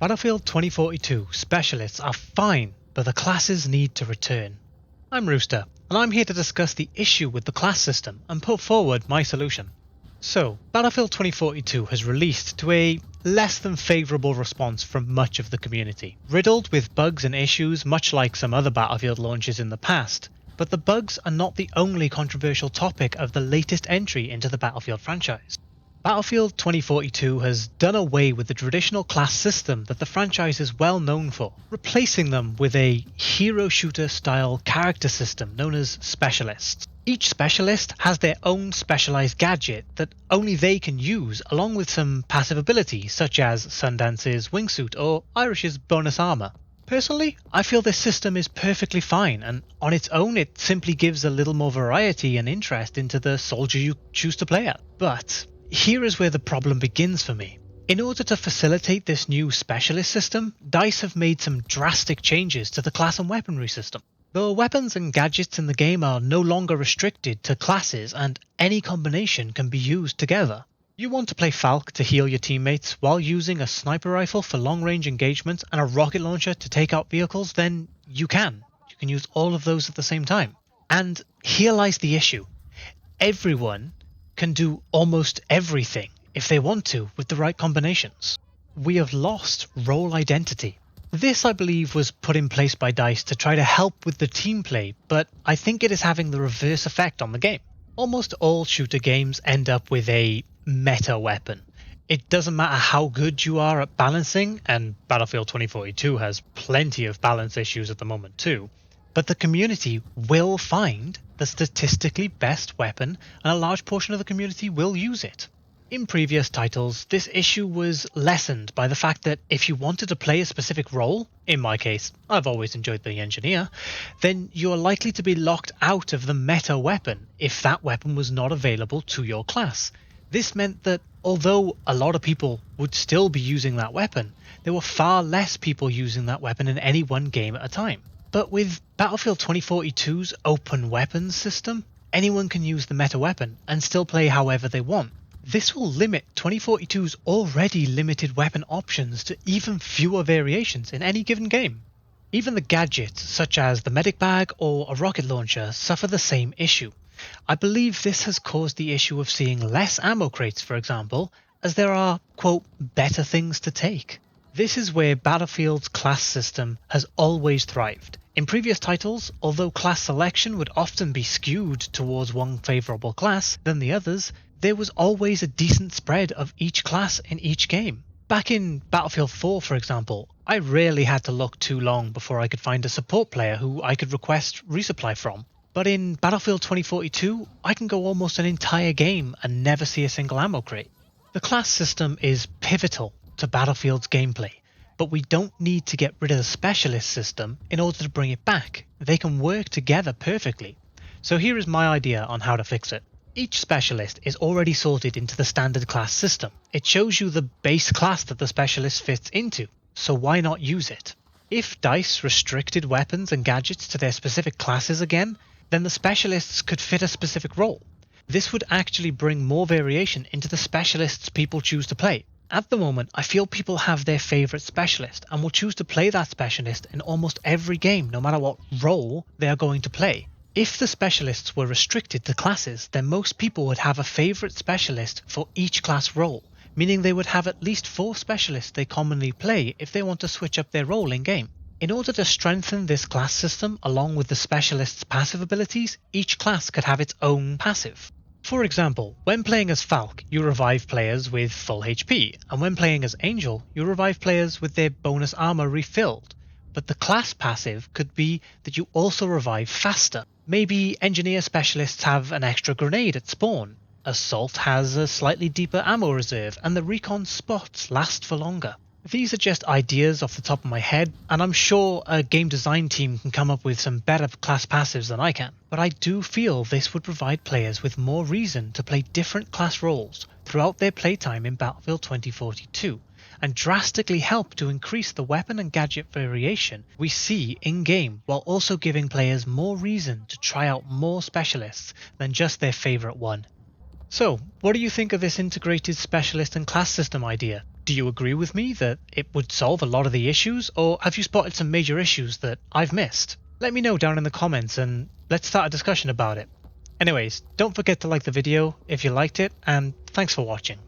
Battlefield 2042 specialists are fine, but the classes need to return. I'm Rooster, and I'm here to discuss the issue with the class system and put forward my solution. So, Battlefield 2042 has released to a less than favourable response from much of the community, riddled with bugs and issues much like some other Battlefield launches in the past. But the bugs are not the only controversial topic of the latest entry into the Battlefield franchise. Battlefield 2042 has done away with the traditional class system that the franchise is well known for, replacing them with a hero shooter style character system known as specialists. Each specialist has their own specialised gadget that only they can use, along with some passive abilities such as Sundance's wingsuit or Irish's bonus armour. Personally, I feel this system is perfectly fine, and on its own it simply gives a little more variety and interest into the soldier you choose to play at. But here is where the problem begins for me. In order to facilitate this new specialist system, DICE have made some drastic changes to the class and weaponry system. The weapons and gadgets in the game are no longer restricted to classes, and any combination can be used together. You want to play Falk to heal your teammates while using a sniper rifle for long-range engagement and a rocket launcher to take out vehicles, then you can. You can use all of those at the same time. And here lies the issue. Everyone can do almost everything if they want to with the right combinations. We have lost role identity. This, I believe, was put in place by DICE to try to help with the team play, but I think it is having the reverse effect on the game. Almost all shooter games end up with a meta weapon. It doesn't matter how good you are at balancing, and Battlefield 2042 has plenty of balance issues at the moment too, but the community will find the statistically best weapon, and a large portion of the community will use it. In previous titles, this issue was lessened by the fact that if you wanted to play a specific role, in my case, I've always enjoyed the engineer, then you are likely to be locked out of the meta weapon if that weapon was not available to your class. This meant that although a lot of people would still be using that weapon, there were far less people using that weapon in any one game at a time. But with Battlefield 2042's open weapons system, anyone can use the meta weapon and still play however they want. This will limit 2042's already limited weapon options to even fewer variations in any given game. Even the gadgets, such as the medic bag or a rocket launcher, suffer the same issue. I believe this has caused the issue of seeing less ammo crates, for example, as there are, quote, better things to take. This is where Battlefield's class system has always thrived. In previous titles, although class selection would often be skewed towards one favourable class than the others, there was always a decent spread of each class in each game. Back in Battlefield 4, for example, I rarely had to look too long before I could find a support player who I could request resupply from. But in Battlefield 2042, I can go almost an entire game and never see a single ammo crate. The class system is pivotal to Battlefield's gameplay, but we don't need to get rid of the specialist system in order to bring it back. They can work together perfectly. So here is my idea on how to fix it. Each specialist is already sorted into the standard class system. It shows you the base class that the specialist fits into, so why not use it? If DICE restricted weapons and gadgets to their specific classes again, then the specialists could fit a specific role. This would actually bring more variation into the specialists people choose to play. At the moment, I feel people have their favourite specialist and will choose to play that specialist in almost every game, no matter what role they are going to play. If the specialists were restricted to classes, then most people would have a favourite specialist for each class role, meaning they would have at least 4 specialists they commonly play if they want to switch up their role in game. In order to strengthen this class system along with the specialist's passive abilities, each class could have its own passive. For example, when playing as Falk, you revive players with full HP, and when playing as Angel, you revive players with their bonus armor refilled. But the class passive could be that you also revive faster. Maybe engineer specialists have an extra grenade at spawn, Assault has a slightly deeper ammo reserve, and the recon spots last for longer. These are just ideas off the top of my head, and I'm sure a game design team can come up with some better class passives than I can. But I do feel this would provide players with more reason to play different class roles throughout their playtime in Battlefield 2042, and drastically help to increase the weapon and gadget variation we see in-game, while also giving players more reason to try out more specialists than just their favourite one. So, what do you think of this integrated specialist and class system idea? Do you agree with me that it would solve a lot of the issues, or have you spotted some major issues that I've missed? Let me know down in the comments and let's start a discussion about it. Anyways, don't forget to like the video if you liked it, and thanks for watching.